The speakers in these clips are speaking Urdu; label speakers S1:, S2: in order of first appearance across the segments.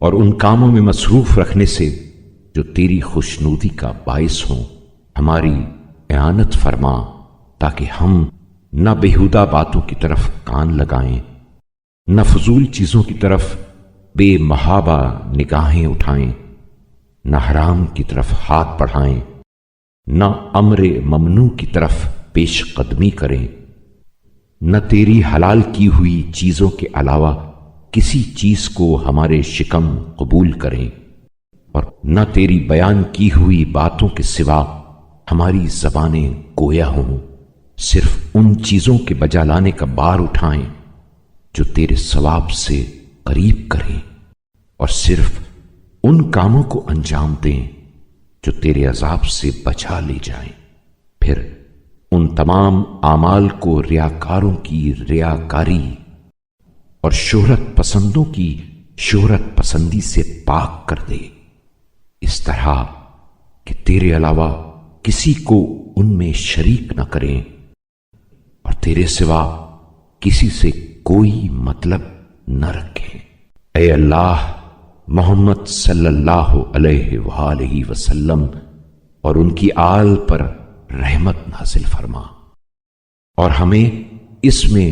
S1: اور ان کاموں میں مصروف رکھنے سے جو تیری خوشنودی کا باعث ہوں۔ ہماری اعانت فرما تاکہ ہم نہ بیہودہ باتوں کی طرف کان لگائیں، نہ فضول چیزوں کی طرف بے محابہ نگاہیں اٹھائیں، نہ حرام کی طرف ہاتھ بڑھائیں، نہ امر ممنوع کی طرف پیش قدمی کریں، نہ تیری حلال کی ہوئی چیزوں کے علاوہ کسی چیز کو ہمارے شکم قبول کریں، اور نہ تیری بیان کی ہوئی باتوں کے سوا ہماری زبانیں گویا ہوں، صرف ان چیزوں کے بجا لانے کا بار اٹھائیں جو تیرے ثواب سے قریب کریں، اور صرف ان کاموں کو انجام دیں جو تیرے عذاب سے بچا لے جائیں۔ پھر ان تمام اعمال کو ریاکاروں کی ریاکاری اور شہرت پسندوں کی شہرت پسندی سے پاک کر دے، اس طرح کہ تیرے علاوہ کسی کو ان میں شریک نہ کریں اور تیرے سوا کسی سے کوئی مطلب نہ رکھیں۔ اے اللہ، محمد صلی اللہ علیہ وآلہ وسلم اور ان کی آل پر رحمت نازل فرما، اور ہمیں اس میں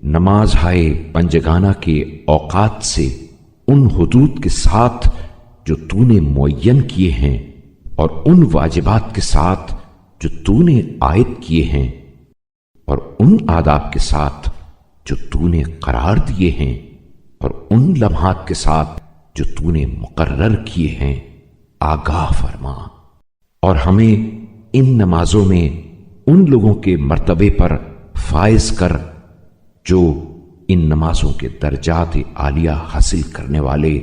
S1: نماز ہائے پنجگانہ کے اوقات سے ان حدود کے ساتھ جو تو نے معین کیے ہیں اور ان واجبات کے ساتھ جو تو نے عائد کیے ہیں اور ان آداب کے ساتھ جو تو نے قرار دیے ہیں اور ان لمحات کے ساتھ جو تو نے مقرر کیے ہیں آگاہ فرما، اور ہمیں ان نمازوں میں ان لوگوں کے مرتبے پر فائز کر جو ان نمازوں کے درجات عالیہ حاصل کرنے والے